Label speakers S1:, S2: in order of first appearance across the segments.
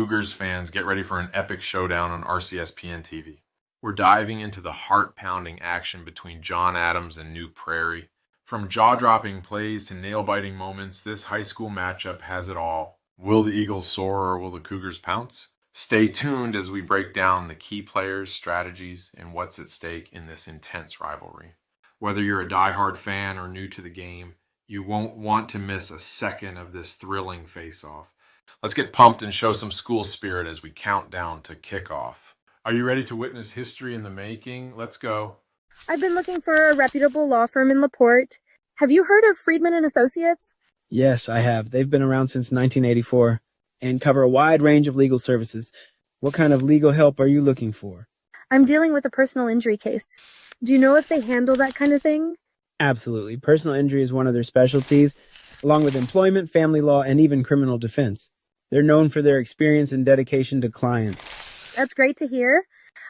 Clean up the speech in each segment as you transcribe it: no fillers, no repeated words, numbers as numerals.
S1: Cougars fans, get ready for an epic showdown on RCSPN TV. We're diving into the heart-pounding action between John Adams and New Prairie. From jaw-dropping plays to nail-biting moments, this high school matchup has it all. Will the Eagles soar or will the Cougars pounce? Stay tuned as we break down the key players, strategies, and what's at stake in this intense rivalry. Whether you're a die-hard fan or new to the game, you won't want to miss a second of this thrilling face-off. Let's get pumped and show some school spirit as we count down to kickoff. Are you ready to witness history in the making? Let's go.
S2: I've been looking for a reputable law firm in LaPorte. Have you heard of Friedman and Associates?
S3: Yes, I have. They've been around since 1984 and cover a wide range of legal services. What kind of legal help are you looking for?
S2: I'm dealing with a personal injury case. Do you know if they handle that kind of thing?
S3: Absolutely. Personal injury is one of their specialties, along with employment, family law, and even criminal defense. They're known for their experience and dedication to clients.
S2: That's great to hear.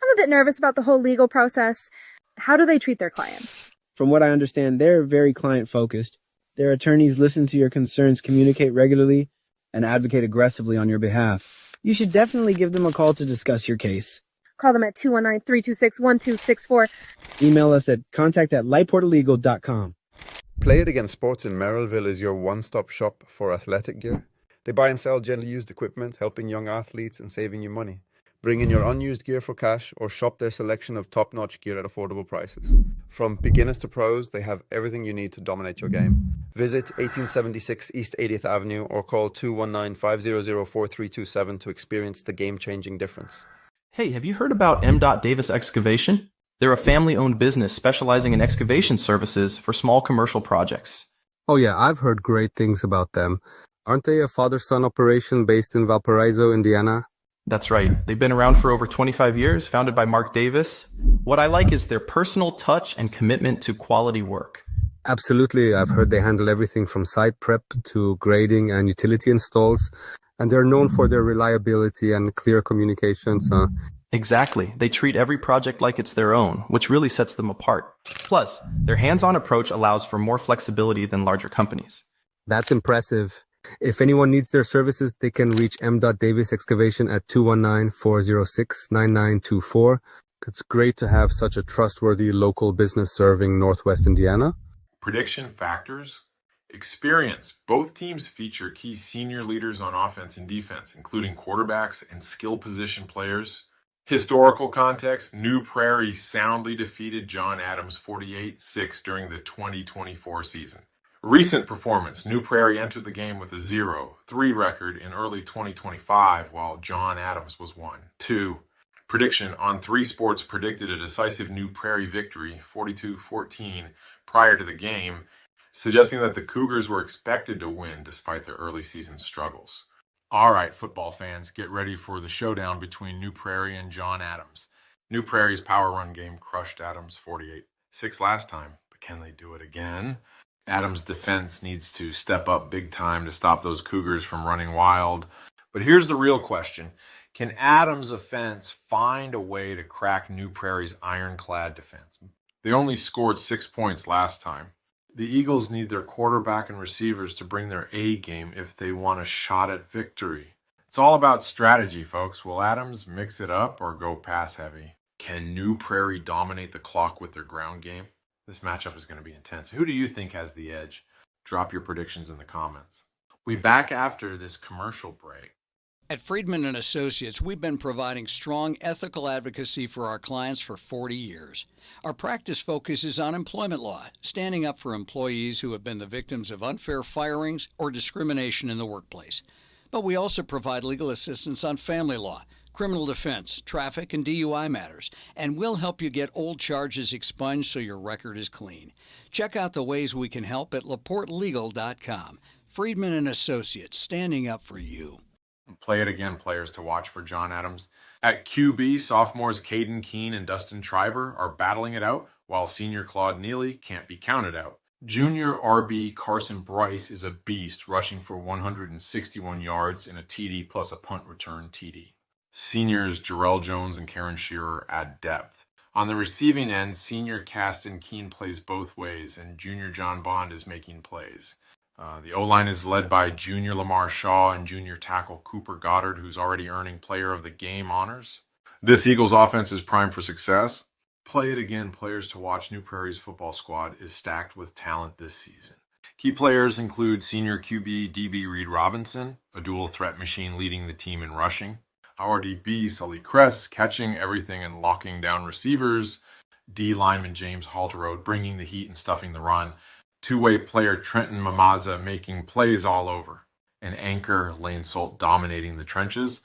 S2: I'm a bit nervous about the whole legal process. How do they treat their clients?
S3: From what I understand, they're very client-focused. Their attorneys listen to your concerns, communicate regularly, and advocate aggressively on your behalf. You should definitely give them a call to discuss your case.
S2: Call them at 219-326-1264.
S3: Email us at contact@lightportlegal.com.
S4: Play It Again Sports in Merrillville is your one-stop shop for athletic gear. They buy and sell gently used equipment, helping young athletes and saving you money. Bring in your unused gear for cash or shop their selection of top-notch gear at affordable prices. From beginners to pros, they have everything you need to dominate your game. Visit 1876 East 80th Avenue or call 219-500-4327 to experience the game-changing difference.
S5: Hey, have you heard about M. Davis Excavation? They're a family-owned business specializing in excavation services for small commercial projects.
S6: Oh yeah, I've heard great things about them. Aren't they a father-son operation based in Valparaiso, Indiana?
S5: That's right. They've been around for over 25 years, founded by Mark Davis. What I like is their personal touch and commitment to quality work.
S6: Absolutely. I've heard they handle everything from site prep to grading and utility installs, and they're known for their reliability and clear communications.
S5: Exactly. They treat every project like it's their own, which really sets them apart. Plus, their hands-on approach allows for more flexibility than larger companies.
S6: That's impressive. If anyone needs their services, they can reach M. Davis Excavation at 219-406-9924. It's great to have such a trustworthy local business serving Northwest Indiana.
S1: Prediction factors. Experience. Both teams feature key senior leaders on offense and defense, including quarterbacks and skill position players. Historical context. New Prairie soundly defeated John Adams 48-6 during the 2024 season. Recent performance. New Prairie entered the game with a 0-3 record in early 2025, while John Adams was 1-2. Prediction. On 3 Sports predicted a decisive New Prairie victory, 42-14, prior to the game, suggesting that the Cougars were expected to win despite their early season struggles. All right, football fans, get ready for the showdown between New Prairie and John Adams. New Prairie's power run game crushed Adams 48-6 last time, but can they do it again? Adams' defense needs to step up big time to stop those Cougars from running wild. But here's the real question. Can Adams' offense find a way to crack New Prairie's ironclad defense? They only scored 6 points last time. The Eagles need their quarterback and receivers to bring their A game if they want a shot at victory. It's all about strategy, folks. Will Adams mix it up or go pass heavy? Can New Prairie dominate the clock with their ground game? This matchup is going to be intense. Who do you think has the edge? Drop your predictions in the comments. We'll be back after this commercial break.
S7: At Friedman and Associates, we've been providing strong ethical advocacy for our clients for 40 years. Our practice focuses on employment law, standing up for employees who have been the victims of unfair firings or discrimination in the workplace. But we also provide legal assistance on family law, criminal defense, traffic, and DUI matters, and we'll help you get old charges expunged so your record is clean. Check out the ways we can help at laportelegal.com. Friedman and Associates, standing up for you.
S1: Play it again, players to watch for John Adams. At QB, sophomores Caden Keene and Dustin Triber are battling it out, while senior Claude Neely can't be counted out. Junior RB Carson Bryce is a beast, rushing for 161 yards in a TD plus a punt return TD. Seniors Jarrell Jones and Karen Shearer add depth. On the receiving end, senior Caston Keene plays both ways, and junior John Bond is making plays. The O-line is led by junior Lamar Shaw and junior tackle Cooper Goddard, who's already earning player of the game honors. This Eagles offense is primed for success. Play it again, players to watch. New Prairie's football squad is stacked with talent this season. Key players include senior QB DB Reed Robinson, a dual threat machine leading the team in rushing. Our DB Sully Kress catching everything and locking down receivers. D lineman James Halterode bringing the heat and stuffing the run. Two-way player Trenton Mamaza making plays all over. And anchor Lane Solt dominating the trenches,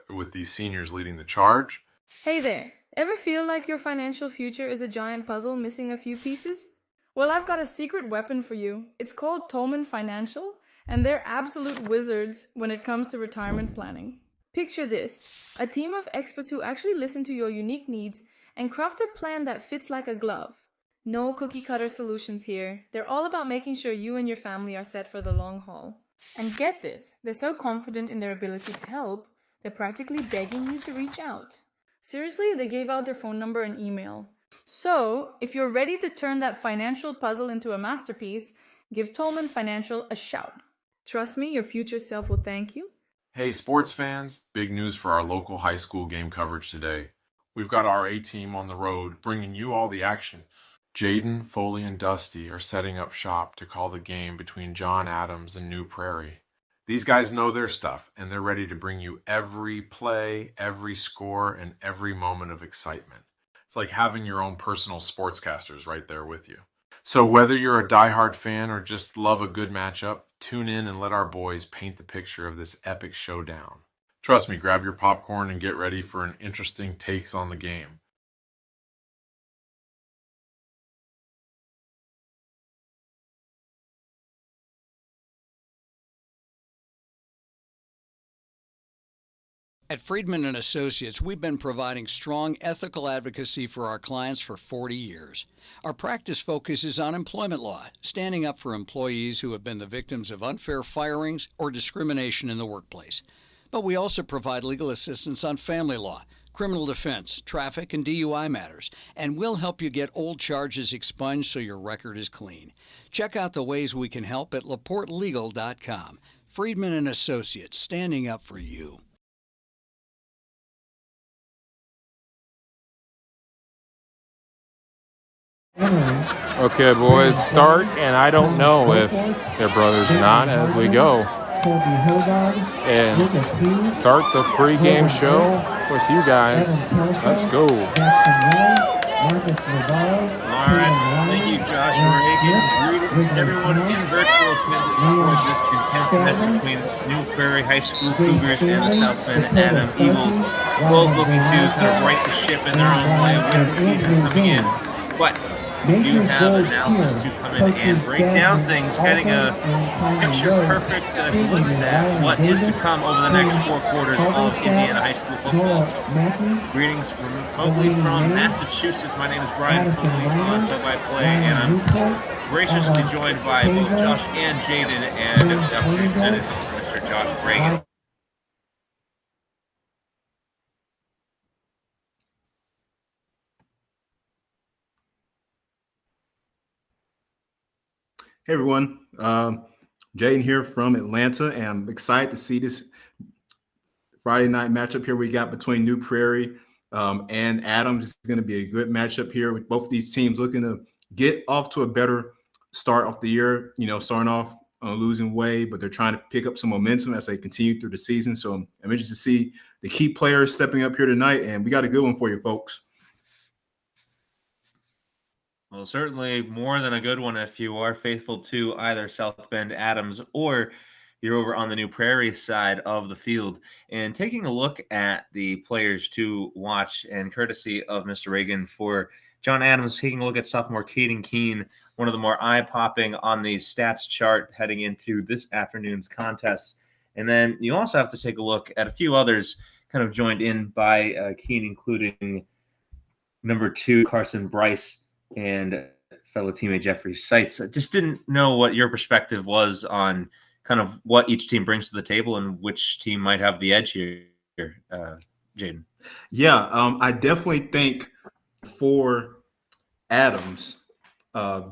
S1: with these seniors leading the charge.
S8: Hey there, ever feel like your financial future is a giant puzzle missing a few pieces? Well, I've got a secret weapon for you. It's called Tolman Financial, and they're absolute wizards when it comes to retirement planning. Picture this, a team of experts who actually listen to your unique needs and craft a plan that fits like a glove. No cookie-cutter solutions here. They're all about making sure you and your family are set for the long haul. And get this, they're so confident in their ability to help, they're practically begging you to reach out. Seriously, they gave out their phone number and email. So, if you're ready to turn that financial puzzle into a masterpiece, give Tolman Financial a shout. Trust me, your future self will thank you.
S1: Hey sports fans, big news for our local high school game coverage today. We've got our A-team on the road bringing you all the action. Jaydon, Foley, and Dusty are setting up shop to call the game between John Adams and New Prairie. These guys know their stuff, and they're ready to bring you every play, every score, and every moment of excitement. It's like having your own personal sportscasters right there with you. So whether you're a diehard fan or just love a good matchup, tune in and let our boys paint the picture of this epic showdown. Trust me, grab your popcorn and get ready for an interesting takes on the game.
S7: At Friedman and Associates, we've been providing strong ethical advocacy for our clients for 40 years. Our practice focuses on employment law, standing up for employees who have been the victims of unfair firings or discrimination in the workplace. But we also provide legal assistance on family law, criminal defense, traffic, and DUI matters, and we'll help you get old charges expunged so your record is clean. Check out the ways we can help at laportelegal.com. Friedman and Associates, standing up for you.
S9: Okay, boys, start, and I don't know if they're brothers or not as we go. And start the pregame show with you guys. Let's go.
S10: All right, thank you, Josh and Regan. Greetings to everyone in virtual attendance for this contest match between New Prairie High School Cougars and the South Bend Adam Eagles. Both looking to kind of right the ship in their own way with the season coming in. But we do have analysis to come in and break down things, getting a picture-perfect glimpse at what is to come over the next 4 quarters of Indiana high school football. Greetings remotely from Massachusetts. My name is Bryan Foley on Play-by-Play, and I'm graciously joined by both Josh and Jaydon, and Deputy Lieutenant Mr. Josh Regan.
S11: Hey everyone, Jaydon here from Atlanta, and I'm excited to see this Friday night matchup here we got between New Prairie and Adams. It's going to be a good matchup here with both these teams looking to get off to a better start of the year, starting off on a losing way, but they're trying to pick up some momentum as they continue through the season. So I'm interested to see the key players stepping up here tonight, and we got a good one for you folks.
S10: Well, certainly more than a good one if you are faithful to either South Bend Adams or you're over on the New Prairie side of the field. And taking a look at the players to watch, and courtesy of Mr. Regan for John Adams, taking a look at sophomore Caden Keene, one of the more eye-popping on the stats chart heading into this afternoon's contest. And then you also have to take a look at a few others kind of joined in by Keene, including number 2, Carson Bryce, and fellow teammate Jeffrey Seitz. I just didn't know what your perspective was on kind of what each team brings to the table and which team might have the edge here, Jaydon.
S11: Yeah, I definitely think for Adams,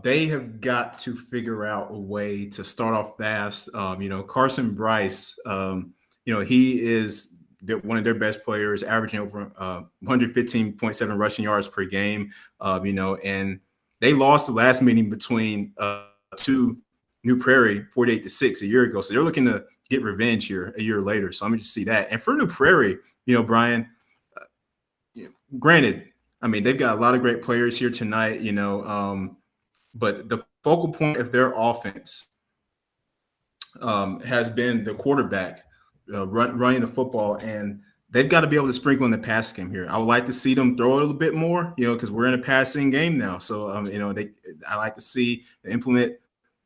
S11: They have got to figure out a way to start off fast. Carson Bryce, he is one of their best players, averaging over 115.7 rushing yards per game. And they lost the last meeting between to New Prairie 48-6 a year ago. So they're looking to get revenge here a year later. So I'm going to see that. And for New Prairie, Bryan, granted, I mean, they've got a lot of great players here tonight, but the focal point of their offense has been the quarterback running the football, and they've got to be able to sprinkle in the pass game here. I would like to see them throw it a little bit more, because we're in a passing game now. So, I like to see implement,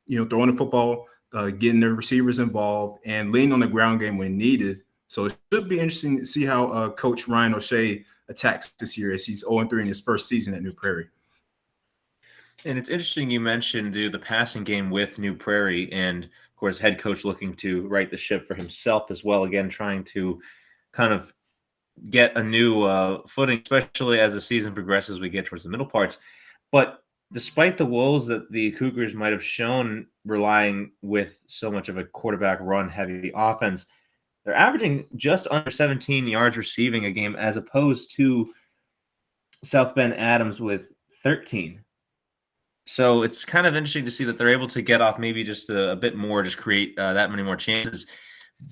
S11: throwing the football, getting their receivers involved, and leaning on the ground game when needed. So it should be interesting to see how Coach Ryan O'Shea attacks this year, as he's 0-3 in his first season at New Prairie.
S10: And it's interesting you mentioned the passing game with New Prairie, and of course, head coach looking to right the ship for himself as well. Again, trying to kind of get a new footing, especially as the season progresses, we get towards the middle parts. But despite the woes that the Cougars might have shown relying with so much of a quarterback run heavy offense, they're averaging just under 17 yards receiving a game, as opposed to South Bend Adams with 13. So it's kind of interesting to see that they're able to get off maybe just a bit more, just create that many more chances.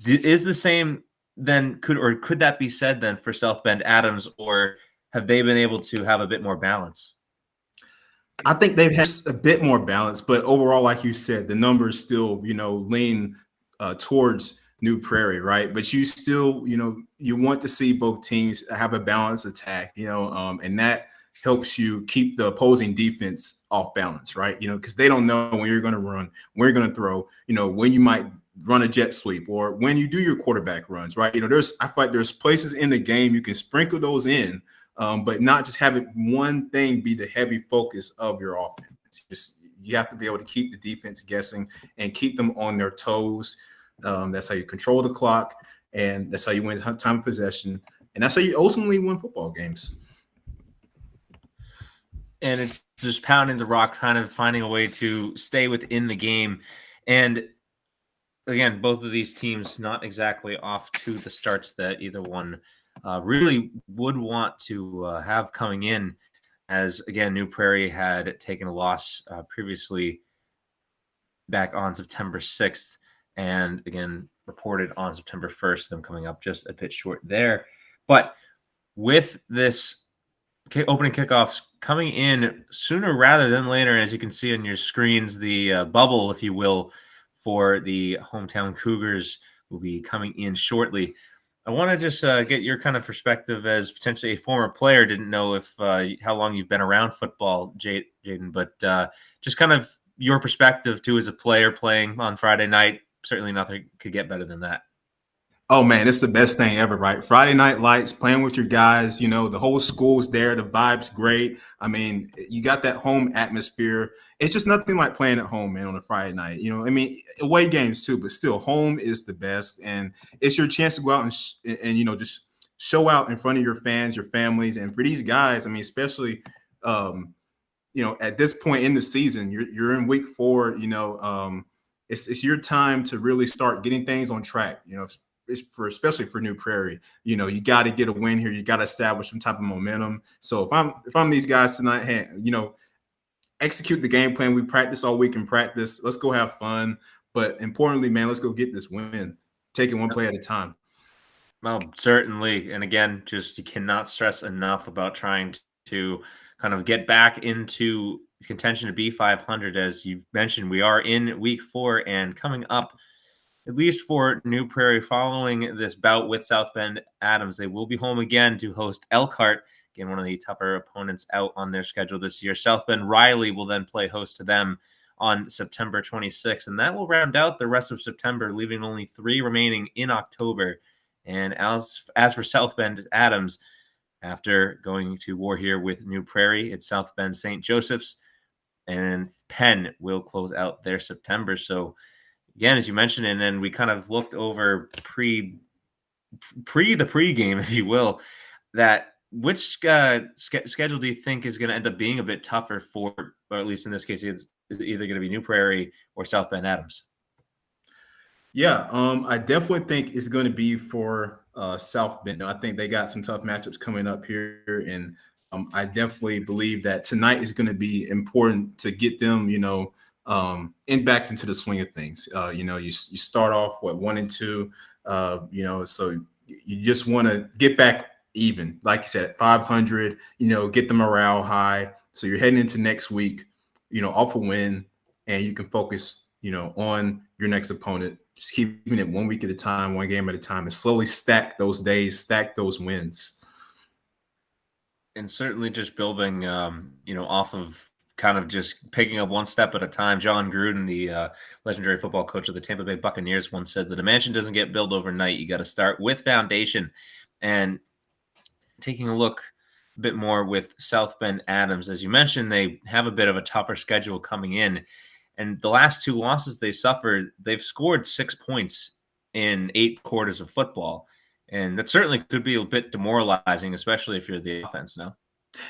S10: Is the same then, could that be said then for South Bend Adams, or have they been able to have a bit more balance?
S11: I think they've had a bit more balance, but overall, like you said, the numbers still, lean towards New Prairie, right? But you still, you want to see both teams have a balanced attack, and that helps you keep the opposing defense off balance, right? Because they don't know when you're going to run, when you're going to throw, when you might run a jet sweep, or when you do your quarterback runs, right? I feel like there's places in the game you can sprinkle those in, but not just have it one thing be the heavy focus of your offense. You have to be able to keep the defense guessing and keep them on their toes. That's how you control the clock, and that's how you win time of possession, and that's how you ultimately win football games.
S10: And it's just pounding the rock, kind of finding a way to stay within the game. And again, both of these teams not exactly off to the starts that either one really would want to have coming in, as, again, New Prairie had taken a loss previously back on September 6th, and again, reported on September 1st, them coming up just a bit short there. But with this opening kickoffs coming in sooner rather than later, as you can see on your screens, the bubble, if you will, for the hometown Cougars will be coming in shortly. I want to just get your kind of perspective as potentially a former player. Didn't know if how long you've been around football, Jaydon, but just kind of your perspective too as a player playing on Friday night. Certainly nothing could get better than that.
S11: Oh man, it's the best thing ever, right? Friday night lights, playing with your guys, the whole school's there, the vibe's great. I mean, you got that home atmosphere. It's just nothing like playing at home, man, on a Friday night. Away games too, but still, home is the best, and it's your chance to go out and just show out in front of your fans, your families, and for these guys, I mean, especially, at this point in the season, you're in week 4. It's your time to really start getting things on track. Especially for New Prairie, you got to get a win here. You got to establish some type of momentum. So if I'm these guys tonight, hey, execute the game plan. We practice all week in practice. Let's go have fun. But importantly, man, let's go get this win. Take it one play at a time.
S10: Well, certainly. And again, just you cannot stress enough about trying to kind of get back into contention to be 500. As you mentioned, we are in week 4 and coming up, at least for New Prairie, following this bout with South Bend Adams, they will be home again to host Elkhart. Again, one of the tougher opponents out on their schedule this year. South Bend Riley will then play host to them on September 26th, and that will round out the rest of September, leaving only 3 remaining in October. And as for South Bend Adams, after going to war here with New Prairie, it's South Bend St. Joseph's, and Penn will close out their September. So again, as you mentioned, and then we kind of looked over pre the pregame, if you will, that which schedule do you think is going to end up being a bit tougher for, or at least in this case, is it either going to be New Prairie or South Bend Adams?
S11: Yeah, I definitely think it's going to be for South Bend. I think they got some tough matchups coming up here, and I definitely believe that tonight is going to be important to get them, back into the swing of things. You start off 1-2, so you just want to get back even, like you said, 500. Get the morale high, so you're heading into next week, off a win, and you can focus, on your next opponent. Just keeping it 1 week at a time, one game at a time, and slowly stack those days, stack those wins.
S10: And certainly just building, off of kind of just picking up one step at a time. John Gruden, the legendary football coach of the Tampa Bay Buccaneers, once said that a mansion doesn't get built overnight. You got to start with foundation. And taking a look a bit more with South Bend Adams, as you mentioned, they have a bit of a tougher schedule coming in. And the last 2 losses they suffered, they've scored 6 points in 8 quarters of football. And that certainly could be a bit demoralizing, especially if you're the offense now.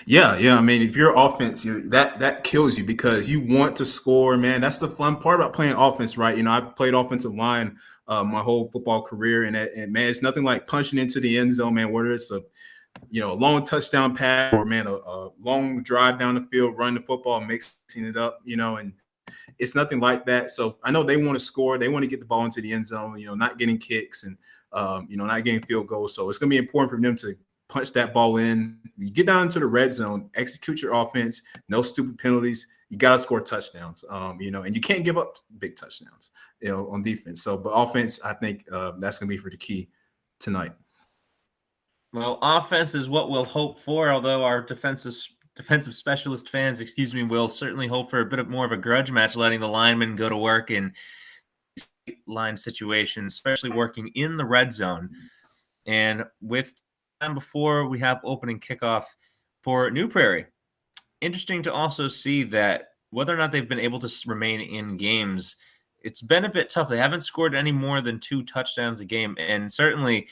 S11: Yeah. I mean, if you're offense, that kills you because you want to score, man. That's the fun part about playing offense, right? I played offensive line my whole football career, and man, it's nothing like punching into the end zone, man, whether it's a long touchdown pass or, man, a long drive down the field, run the football, mixing it up, and it's nothing like that. So I know they want to score. They want to get the ball into the end zone, not getting kicks and, not getting field goals. So it's going to be important for them to punch that ball in. You get down to the red zone, execute your offense, no stupid penalties. You got to score touchdowns, and you can't give up big touchdowns, on defense. So, but offense, I think that's going to be for the key tonight.
S10: Well, offense is what we'll hope for, although our defensive specialist fans, will certainly hope for a bit more of a grudge match, letting the linemen go to work in line situations, especially working in the red zone. And with time before we have opening kickoff for New Prairie, interesting to also see that whether or not they've been able to remain in games, it's been a bit tough. They haven't scored any more than 2 touchdowns a game. And certainly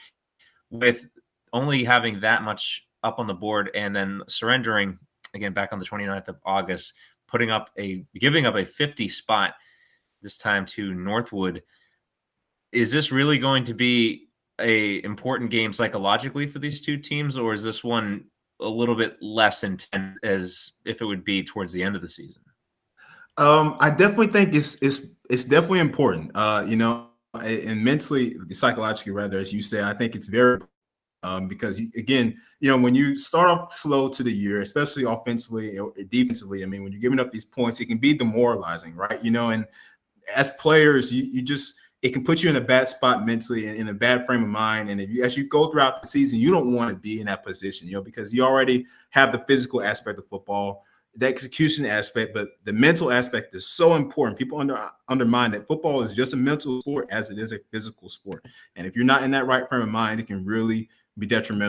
S10: with only having that much up on the board and then surrendering again back on the 29th of August, giving up a 50 spot this time to Northwood. Is this really going to be a important game psychologically for these two teams, or is this one a little bit less intense as if it would be towards the end of the season?
S11: I definitely think it's definitely important. And mentally, psychologically, rather, as you say, I think it's very because again, when you start off slow to the year, especially offensively or defensively, I mean, when you're giving up these points, it can be demoralizing, right? And as players, it can put you in a bad spot mentally and in a bad frame of mind. And as you go throughout the season, you don't want to be in that position, because you already have the physical aspect of football, the execution aspect, but the mental aspect is so important. People undermine that football is just a mental sport as it is a physical sport. And if you're not in that right frame of mind, it can really be detrimental